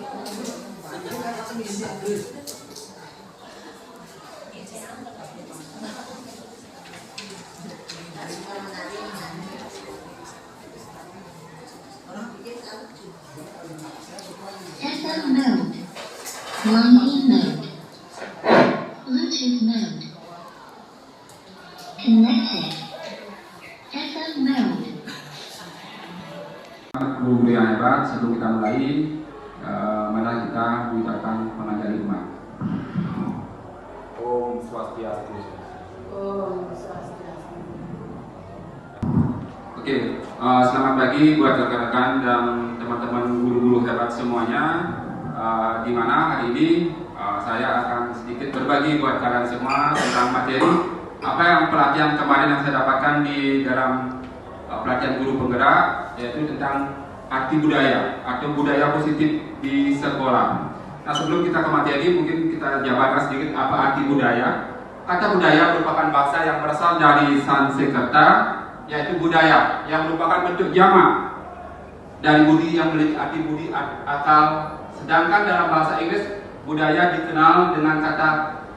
FM mode, line in mode, Bluetooth mode, connected, FM mode. Guru yang hebat, sebelum kita mulai, mari kita mengucapkan mengajari umat. Om Swastiastu. Om Swastiastu. Oke, selamat pagi buat rekan-rekan dan teman-teman guru-guru hebat semuanya. Di mana hari ini saya akan sedikit berbagi buat kalian semua tentang materi apa yang pelatihan kemarin yang saya dapatkan di dalam pelatihan guru penggerak, yaitu tentang arti budaya atau budaya positif di sekolah. Nah, sebelum kita ke materi, mungkin kita jabarkan sedikit apa arti budaya. Kata budaya merupakan bahasa yang berasal dari Sanskerta, yaitu budaya yang merupakan bentuk jamak dari budi yang memiliki arti budi akal. Sedangkan dalam bahasa Inggris, budaya dikenal dengan kata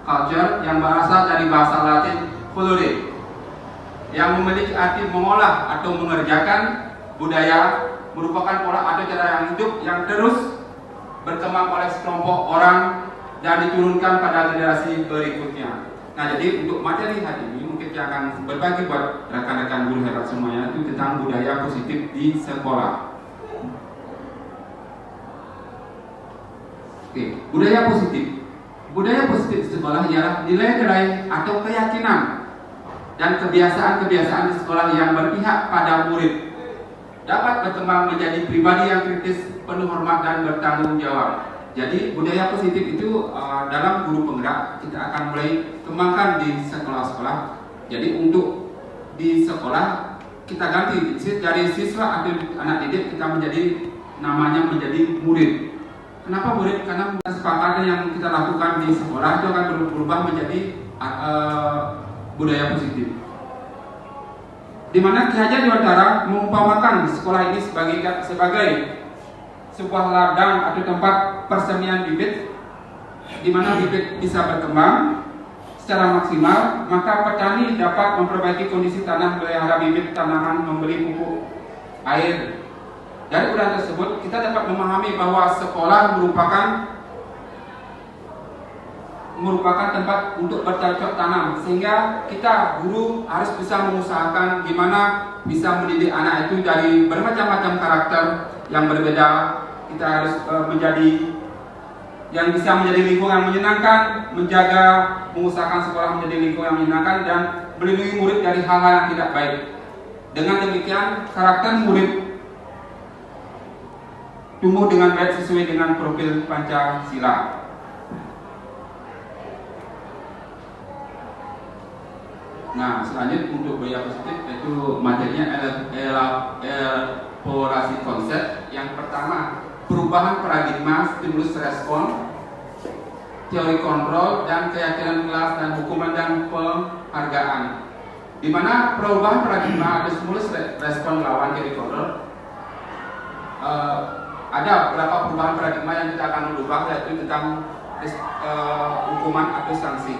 culture yang berasal dari bahasa Latin colore, yang memiliki arti mengolah atau mengerjakan. Budaya merupakan pola atau cara yang hidup yang terus berkembang oleh sekelompok orang dan diturunkan pada generasi berikutnya. Nah, jadi untuk materi hari ini mungkin kita akan berbagi buat rekan-rekan guru hebat semuanya itu tentang budaya positif di sekolah. Oke, budaya positif. Budaya positif di sekolah ialah nilai-nilai atau keyakinan dan kebiasaan-kebiasaan di sekolah yang berpihak pada murid, dapat berkembang menjadi pribadi yang kritis, penuh hormat dan bertanggung jawab. Jadi budaya positif itu dalam guru penggerak kita akan mulai kembangkan di sekolah-sekolah. Jadi untuk di sekolah kita ganti dari siswa atau anak didik kita menjadi namanya menjadi murid. Kenapa murid? Karena kesepakatan yang kita lakukan di sekolah itu akan berubah menjadi budaya positif. Di mana Ki Hajar Dewantara mengumpamakan sekolah ini sebagai sebuah ladang atau tempat persemian bibit, di mana bibit bisa berkembang secara maksimal, maka petani dapat memperbaiki kondisi tanah, melihara bibit tanaman, membeli pupuk, air. Dari uraian tersebut kita dapat memahami bahwa sekolah merupakan tempat untuk bercocok tanam, sehingga kita guru harus bisa mengusahakan gimana bisa mendidik anak itu dari bermacam-macam karakter yang berbeda. Kita harus menjadi yang bisa menjadi lingkungan yang menyenangkan, mengusahakan sekolah menjadi lingkungan yang menyenangkan dan melindungi murid dari hal-hal yang tidak baik. Dengan demikian karakter murid tumbuh dengan baik sesuai dengan profil Pancasila. Nah, selanjutnya untuk budaya positif itu materinya elaborasi konsep. Yang pertama, perubahan paradigma, stimulus respon, teori kontrol dan keyakinan kelas dan hukuman dan penghargaan. Di mana perubahan paradigma ada stimulus respon lawan teori kontrol. Ada beberapa perubahan paradigma yang kita akan merubah, yaitu tentang hukuman atau sanksi.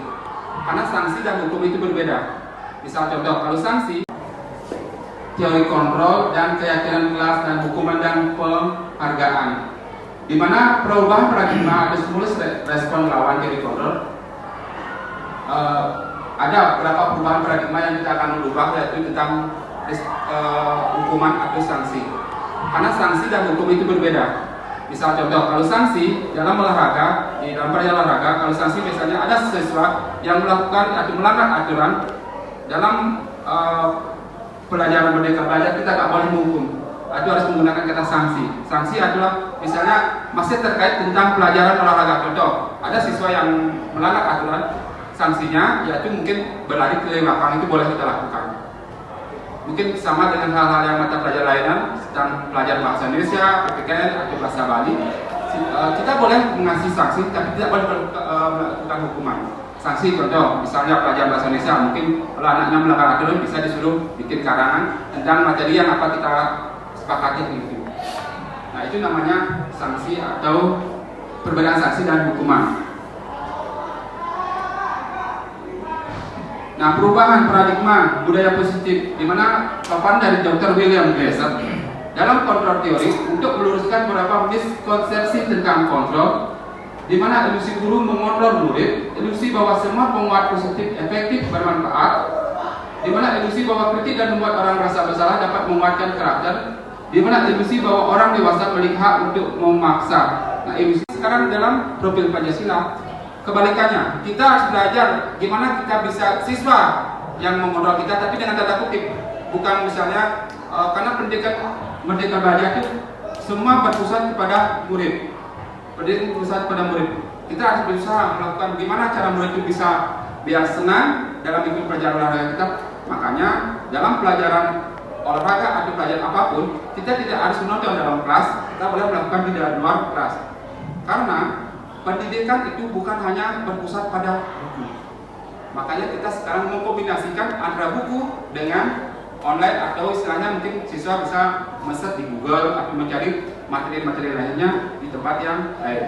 Karena sanksi dan hukum itu berbeda. Misal contoh, kalau sanksi, teori kontrol dan keyakinan kelas dan hukuman dan penghargaan. Di mana perubahan paradigma ada stimulus respon lawan teori kontrol. Ada beberapa perubahan paradigma yang kita akan merubah, yaitu tentang hukuman atau sanksi. Karena sanksi dan hukum itu berbeda. Misal contoh, kalau sanksi dalam olahraga, di dalam perjalanan olahraga, kalau sanksi misalnya ada siswa yang melakukan atau melanggar aturan dalam pelajaran Merdeka Belajar, kita tak boleh menghukum. Itu harus menggunakan kata sanksi. Sanksi adalah misalnya masih terkait tentang pelajaran olahraga. Contoh, ada siswa yang melanggar aturan, sanksinya yaitu mungkin berlari ke lapangan, itu boleh kita lakukan. Mungkin sama dengan hal-hal yang mata pelajaran lainnya tentang pelajaran bahasa Indonesia, PPKN atau bahasa Bali, kita boleh mengasih sanksi, tapi tidak boleh melakukan hukuman. Sanksi contoh, misalnya pelajaran bahasa Indonesia, mungkin kalau anaknya melanggar aturan bisa disuruh bikin karangan tentang materi yang apa kita sepakati itu. Nah, itu namanya sanksi atau perbedaan sanksi dan hukuman. Nah, perubahan paradigma budaya positif di mana paparan dari Dr. William Glasser dalam kontrol teori untuk meluruskan beberapa miskonsepsi tentang kontrol, di mana ilusi guru mengontrol murid, ilusi bahwa semua penguat positif efektif bermanfaat, di mana ilusi bahwa kritik dan membuat orang merasa bersalah dapat menguatkan karakter, di mana ilusi bahwa orang dewasa memiliki hak untuk memaksa. Nah, ilusi sekarang dalam profil Pancasila kebalikannya, kita harus belajar gimana kita bisa siswa yang mengontrol kita, tapi dengan tanda kutip, bukan misalnya karena pendidikan Merdeka Belajar itu semua berpusat kepada murid, pendidikan berpusat kepada murid. Kita harus berusaha melakukan gimana cara murid itu bisa biar senang dalam ikut pelajaran olahraga kita. Makanya dalam pelajaran olahraga atau pelajaran apapun, kita tidak harus menonton dalam kelas, kita boleh melakukan di luar kelas. Karena pendidikan itu bukan hanya berpusat pada buku. Makanya kita sekarang mengkombinasikan antara buku dengan online, atau istilahnya mungkin siswa bisa meset di Google atau mencari materi-materi lainnya di tempat yang lain.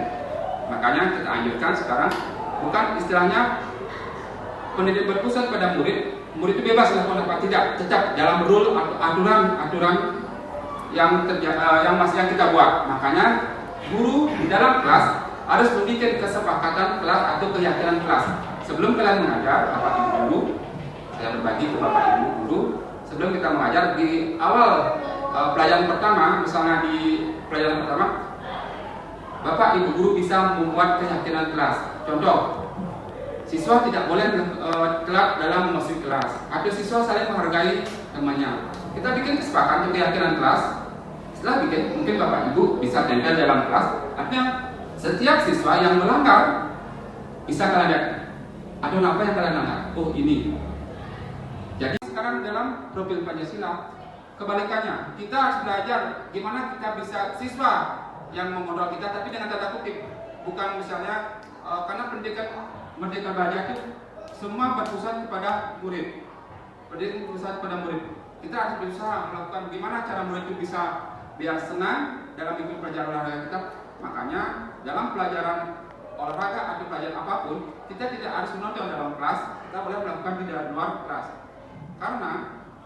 Makanya kita anjurkan sekarang bukan istilahnya pendidik berpusat pada murid. Murid itu bebas melakukan apa tidak, tetap dalam rule atau aturan yang kita buat. Makanya guru di dalam kelas harus membuat kesepakatan kelas atau keyakinan kelas. Sebelum kalian mengajar, Bapak Ibu guru, saya berbagi ke Bapak Ibu guru, sebelum kita mengajar di awal pelajaran pertama, misalnya di pelajaran pertama, Bapak Ibu guru bisa membuat keyakinan kelas. Contoh, siswa tidak boleh telat dalam memasuki kelas, atau siswa saling menghargai temannya. Kita bikin kesepakatan keyakinan kelas. Setelah bikin, mungkin Bapak Ibu bisa tempel dalam kelas. Artinya setiap siswa yang melanggar bisa kalian lihat. Ada apa yang kalian langgar? Oh, ini. Jadi sekarang dalam profil Pancasila kebalikannya, kita harus belajar gimana kita bisa siswa yang mengontrol kita, tapi dengan tanda kutip, bukan misalnya karena pendidikan Merdeka Belajar itu semua berpusat kepada murid, pendidikan berpusat kepada murid. Kita harus berusaha melakukan gimana cara murid itu bisa biar senang dalam ikut pelajaran olahraga kita. Makanya dalam pelajaran olahraga atau pelajaran apapun, kita tidak harus menonton dalam kelas, kita boleh melakukan di luar kelas. Karena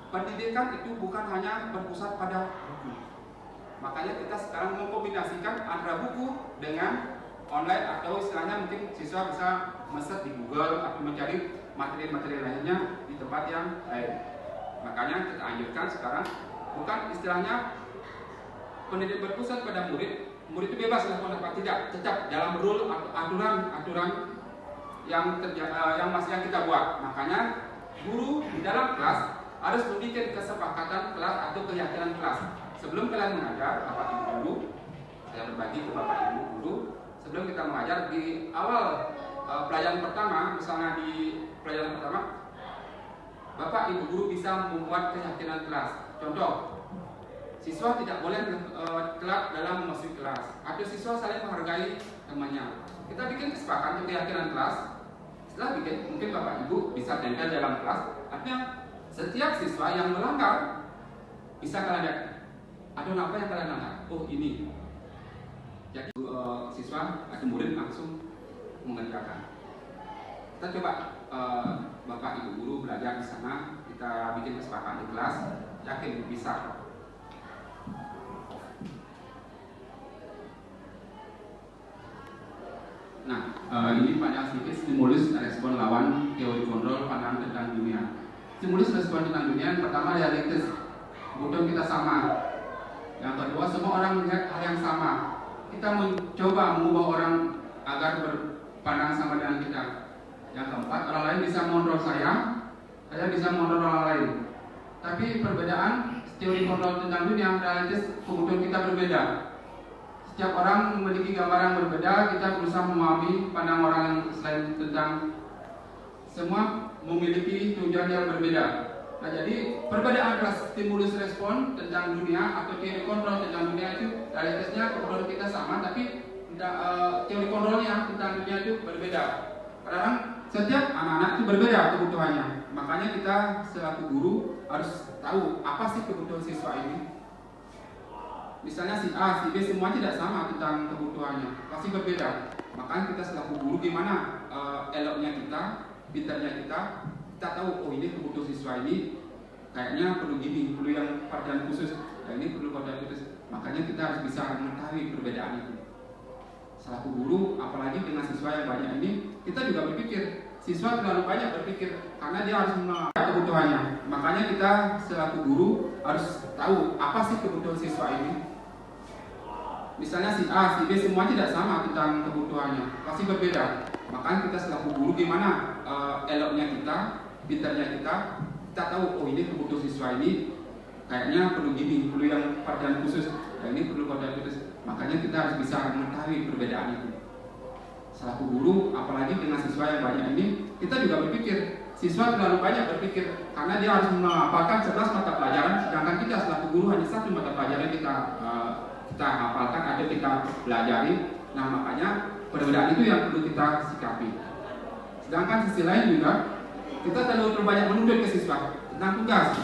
pendidikan itu bukan hanya berpusat pada buku. Makanya kita sekarang mengkombinasikan antara buku dengan online, atau istilahnya mungkin siswa bisa meset di Google atau mencari materi-materi lainnya di tempat yang lain. Makanya kita anjurkan sekarang bukan istilahnya pendidik berpusat pada murid. Murid itu bebas melakukan apa tidak, tetap dalam rule atau aturan yang kita buat. Makanya guru di dalam kelas harus membuat kesepakatan kelas atau keyakinan kelas. Sebelum kalian mengajar, Bapak Ibu guru, saya berbagi ke Bapak Ibu guru, sebelum kita mengajar di awal pelajaran pertama, misalnya di pelajaran pertama, Bapak Ibu guru bisa membuat keyakinan kelas. Contoh, siswa tidak boleh telat dalam memasuki kelas, atau siswa saling menghargai temannya. Kita bikin kesepakatan keyakinan kelas. Setelah bikin, mungkin Bapak Ibu bisa tempel dalam kelas. Artinya setiap siswa yang melanggar bisa kalian lihat. Ada apa yang kalian langgar? Oh, ini. Jadi siswa atau murid langsung mengerjakan. Kita coba Bapak Ibu guru belajar di sana. Kita bikin kesepakatan di kelas. Yakin bisa. Nah, ini panjang sedikit stimulus respon lawan teori kontrol pandangan tentang dunia. Stimulus respon tentang dunia yang pertama realitas, kebutuhan kita sama. Yang kedua, semua orang melihat hal yang sama. Kita mencoba mengubah orang agar berpandang sama dengan kita. Yang keempat, orang lain bisa mengontrol saya bisa mengontrol orang lain. Tapi perbedaan teori kontrol tentang dunia, realitas, kebutuhan kita berbeda. Setiap orang memiliki gambaran yang berbeda, kita berusaha memahami pandang orang yang selain tentang semua memiliki tujuan yang berbeda. Nah, jadi perbedaan antara stimulus respon tentang dunia atau teori kontrol tentang dunia itu realitasnya kebutuhan kita sama, tapi teori kontrolnya tentang dunia itu berbeda. Karena setiap anak-anak itu berbeda kebutuhannya. Makanya kita selaku guru harus tahu apa sih kebutuhan siswa ini. Misalnya si A, si B semua tidak sama tentang kebutuhannya, pasti berbeda. Makanya kita selaku guru gimana eloknya kita, pintarnya kita tahu oh ini kebutuhan siswa ini kayaknya perlu gini, perlu yang perhatian khusus, ini perlu perhatian khusus. Makanya kita harus bisa mengetahui perbedaan itu. Selaku guru, apalagi dengan siswa yang banyak ini, kita juga berpikir siswa terlalu banyak berpikir karena dia harus mengetahui kebutuhannya. Makanya kita selaku guru harus tahu apa sih kebutuhan siswa ini. Misalnya si A, si B semua tidak sama tentang kebutuhannya, pasti berbeda. Makanya kita selaku guru gimana eloknya kita, pintarnya kita tahu oh ini kebutuhan siswa ini kayaknya perlu gini, perlu yang perhatian khusus, ini perlu perhatian khusus. Makanya kita harus bisa mengetahui perbedaan itu. Selaku guru, apalagi dengan siswa yang banyak ini, kita juga berpikir siswa terlalu banyak berpikir karena dia harus menghafalkan 11 mata pelajaran, sedangkan kita selaku guru hanya satu mata pelajaran kita hafalkan atau kita pelajari. Nah makanya perbedaan itu yang perlu kita sikapi. Sedangkan sisi lain juga kita terlalu banyak menuntut ke siswa tentang tugas.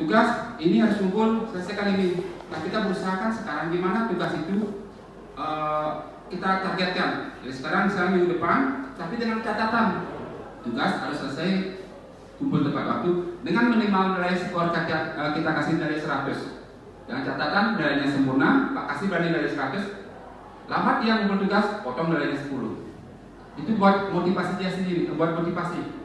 Tugas ini harus kumpul selesaikan ini. Nah kita berusahakan sekarang gimana tugas itu kita targetkan. Jadi sekarang misalnya minggu depan, tapi dengan catatan tugas harus selesai kumpul tepat waktu dengan minimal nilai skor kita kasih nilai 100. Dengan catatan nilainya sempurna, Pak kasih nilai 100. Lambat dia ngumpul tugas, potong nilainya 10. Itu buat motivasi dia sendiri, buat motivasi.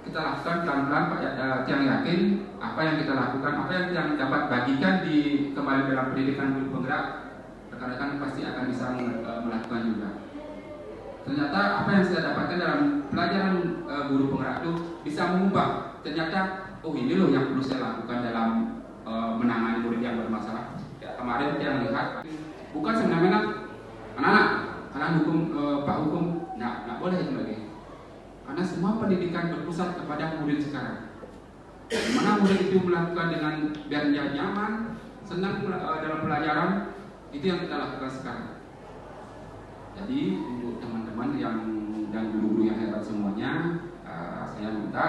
Kita lakukan pelan-pelan, Pak yang yakin apa yang kita lakukan, apa yang dapat bagikan di kembali dalam pendidikan guru penggerak, rekan-rekan pasti akan bisa melakukan juga. Ternyata apa yang saya dapatkan dalam pelajaran guru penggerak itu bisa mengubah. Ternyata oh ini loh yang perlu saya lakukan dalam menangani murid yang bermasalah. Ya, kemarin dia melihat bukan semena-mena anak-anak, kalian hukum Pak hukum, nggak boleh itu lagi. Karena semua pendidikan berpusat kepada murid sekarang. Dimana murid itu melakukan dengan biar dia nyaman, senang dalam pelajaran, itu yang kita lakukan sekarang. Jadi untuk teman-teman yang dan guru-guru yang hebat semuanya, saya minta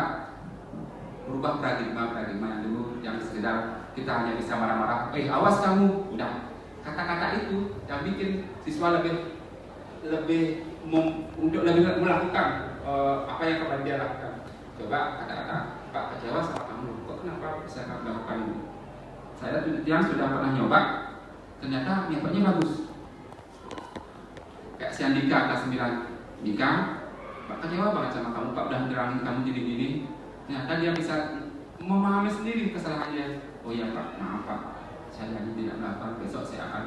berubah paradigma yang dulu yang sekedar kita hanya bisa marah-marah. Awas kamu, udah kata-kata itu yang bikin siswa lebih melakukan apa yang kemarin dia lakukan. Coba kata-kata Pak kecewa sama kamu, kok kenapa bisa kamu lakukan ini? Saya yang sudah pernah nyoba, ternyata nyatanya bagus. Kayak si Andika kelas 9, Andika, Pak kecewa banget sama kamu, Pak udah nerangin kamu gini-gini. Ternyata dia bisa memahami sendiri kesalahannya. Oh iya Pak, maaf Pak, saya lagi tidak melakukan, besok saya akan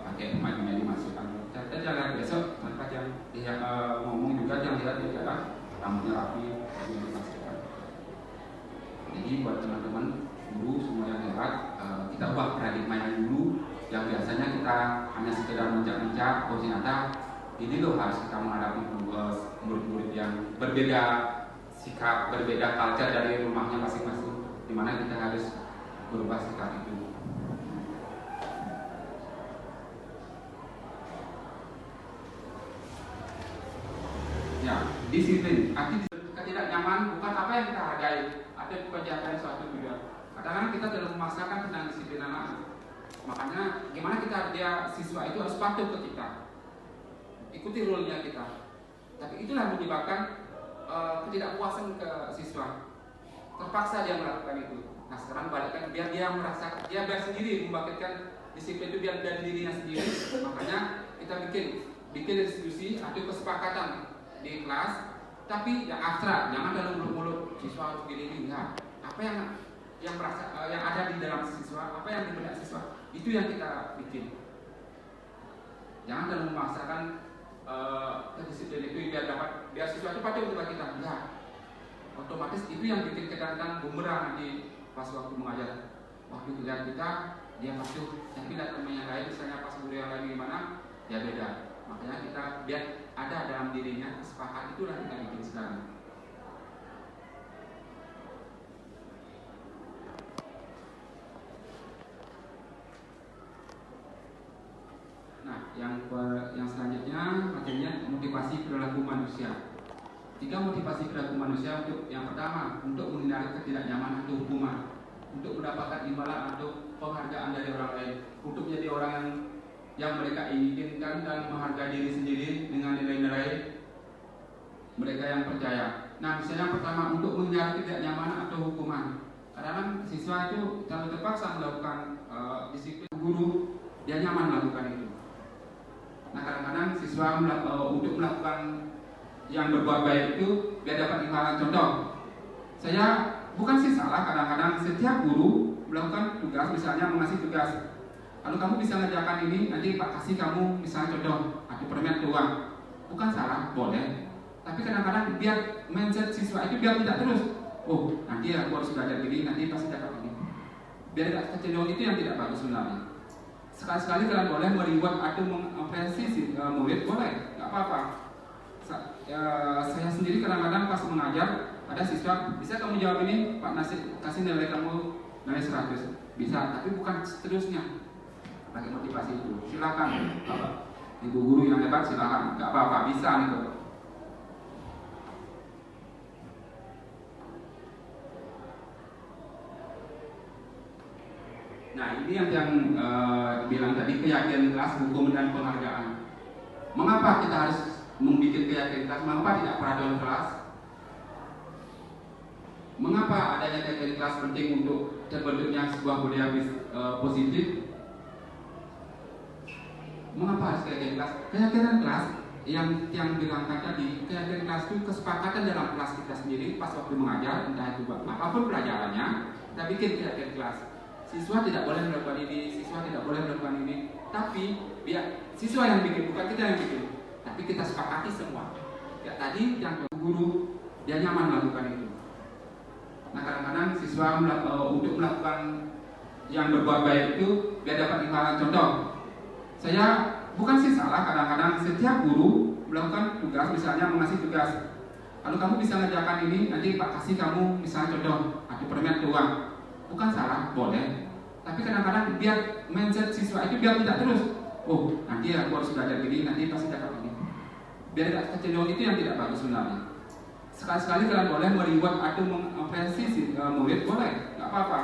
pakai pemain-pemain dimasukkan. Ternyata jangan besok tempat yang dia ngomong juga yang lihat dia adalah rambutnya rapi yang dimasukkan. Jadi buat teman-teman guru semua yang hebat, kita ubah paradigma yang dulu yang biasanya kita hanya sekedar menjak-menjak. Oh ternyata ini loh harus kita menghadapi murid-murid yang berbeda sikap, berbeda culture dari rumahnya masing-masing, dimana kita harus berubah sikap itu. Ya, disiplin. Arti tidak nyaman bukan apa yang kita hargai, ada pekerjaan suatu tujuan. Kadang-kadang kita terlalu memaksakan tentang disiplin anak. Makanya gimana dia siswa itu harus patuh ke kita, ikuti rule-nya kita. Tapi itulah menyebabkan ketidakpuasan ke siswa, terpaksa dia melakukan itu. Nah sekarang balikkan biar dia merasa dia biar sendiri membangkitkan disiplin itu biar dari dirinya sendiri. Makanya kita bikin diskusi atau kesepakatan di kelas, tapi yang abstrak, jangan dalam mulut-mulut siswa harus gini enggak. Apa yang merasa yang ada di dalam siswa, apa yang di benak siswa, itu yang kita bikin. Jangan dalam memaksakan disiplin itu biar siswa itu patuh kepada kita. Enggak. Otomatis itu yang bikin kadang-kadang bumerang nanti pas waktu mengajar. Waktu kerjaan kita dia patuh, tapi lihat teman yang lain misalnya pas guru yang lain gimana, ya beda. Makanya kita biar ada dalam dirinya kesepakatan, itulah kita bikin sekarang. Nah, yang selanjutnya materinya motivasi perilaku manusia. 3 motivasi perilaku manusia untuk yang pertama untuk menghindari ketidaknyamanan atau hukuman. untuk mendapatkan imbalan atau penghargaan dari orang lain, untuk menjadi orang yang mereka inginkan dan menghargai diri sendiri dengan nilai-nilai mereka yang percaya. Nah, misalnya yang pertama, untuk menghindari ketidaknyamanan atau hukuman. Kadang-kadang siswa itu terlalu terpaksa melakukan disiplin guru, dia nyaman melakukan itu. Nah, kadang-kadang siswa untuk melakukan yang berbuat baik itu biar dapat imbalan. Contoh, saya bukan sih salah, kadang-kadang setiap guru melakukan tugas, misalnya mengasih tugas, lalu kamu bisa ngerjakan ini, nanti Pak kasih kamu misalnya contoh adu permen uang. Bukan salah, boleh. Tapi kadang-kadang biar mindset siswa itu biar tidak terus, oh nanti aku harus belajar ini, nanti pasti dapat ini. Biar tidak kecenderungan itu yang tidak bagus sebenarnya. Sekali-sekali kalian boleh mereward atau mengapresiasi murid, boleh, nggak apa-apa. Saya sendiri kadang-kadang pas mengajar, ada siswa, bisa kamu jawab ini, Pak Nasir, kasih nilai kamu nilai 100. Bisa, tapi bukan seterusnya. Pakai motivasi itu. Silakan, Bapak. Ibu guru yang hebat silakan, nggak apa-apa, bisa nih kok. Nah, ini yang bilang tadi, keyakinan kelas, hukum dan penghargaan. Mengapa kita harus membuat keyakinan kelas? Mengapa tidak peraturan kelas? Mengapa adanya keyakinan kelas penting untuk terbentuknya sebuah budaya positif? Mengapa harus keyakinan kelas? Keyakinan kelas yang bilangkan tadi, keyakinan kelas itu kesepakatan dalam kelas kita sendiri pas waktu mengajar, entah itu apapun pelajarannya, kita bikin keyakinan kelas. Siswa tidak boleh melakukan ini, siswa tidak boleh melakukan ini, tapi biar siswa yang bikin, bukan kita yang bikin, tapi kita sepakati semua. Ya tadi yang guru dia nyaman melakukan itu. Nah, kadang-kadang siswa untuk melakukan yang berbuat baik itu biar dapat imbalan. Contoh, saya bukan sih salah, kadang-kadang setiap guru melakukan tugas, misalnya mengasih tugas, lalu kamu bisa ngerjakan ini, nanti Pak kasih kamu misalnya contoh adu permen uang. Bukan salah, boleh. Tapi kadang-kadang biar mindset siswa itu biar tidak terus, oh nanti aku harus belajar ini, nanti pasti dapat ini. Biar tidak kecenderungan itu yang tidak bagus sebenarnya. Sekali-sekali kalian boleh mereward atau mengapresiasi murid, boleh, nggak apa-apa.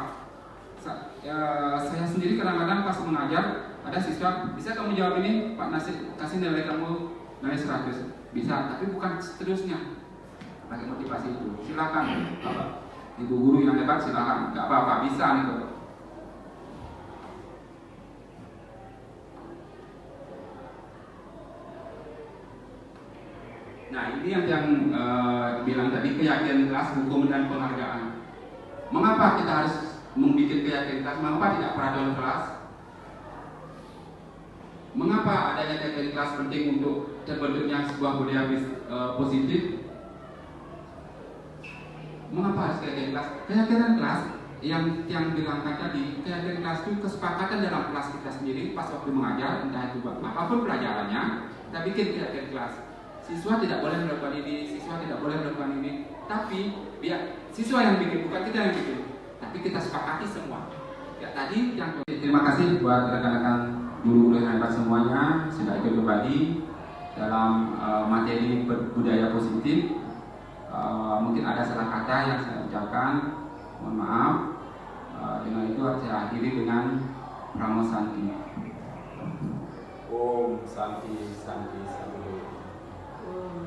Saya sendiri kadang-kadang pas mengajar, ada siswa, bisa kamu jawab ini, Pak Nasir, kasih nilai kamu nilai 100. Bisa, tapi bukan seterusnya. Pakai motivasi itu. Silakan, Bapak. Ibu guru yang hebat silakan, nggak apa-apa, bisa nih kok. Nah, ini yang bilang tadi, keyakinan kelas, hukum dan penghargaan. Mengapa kita harus membuat keyakinan kelas? Mengapa tidak peraturan kelas? Mengapa adanya keyakinan kelas penting untuk terbentuknya sebuah budaya positif? Mengapa harus keyakinan kelas? Keyakinan kelas yang bilangkan tadi, keyakinan kelas itu kesepakatan dalam kelas kita sendiri pas waktu mengajar, entah itu apapun pelajarannya, kita bikin keyakinan kelas. Siswa tidak boleh melakukan ini, siswa tidak boleh melakukan ini, tapi biar siswa yang bikin, bukan kita yang bikin, tapi kita sepakati semua. Ya tadi yang terima kasih buat rekan-rekan guru-guru yang hebat semuanya sudah ikut berbagi dalam materi budaya positif. Mungkin ada salah kata yang saya ucapkan, mohon maaf. Dengan itu saya akhiri dengan Pramo Santi. Om Santi Santi Santi. Oh,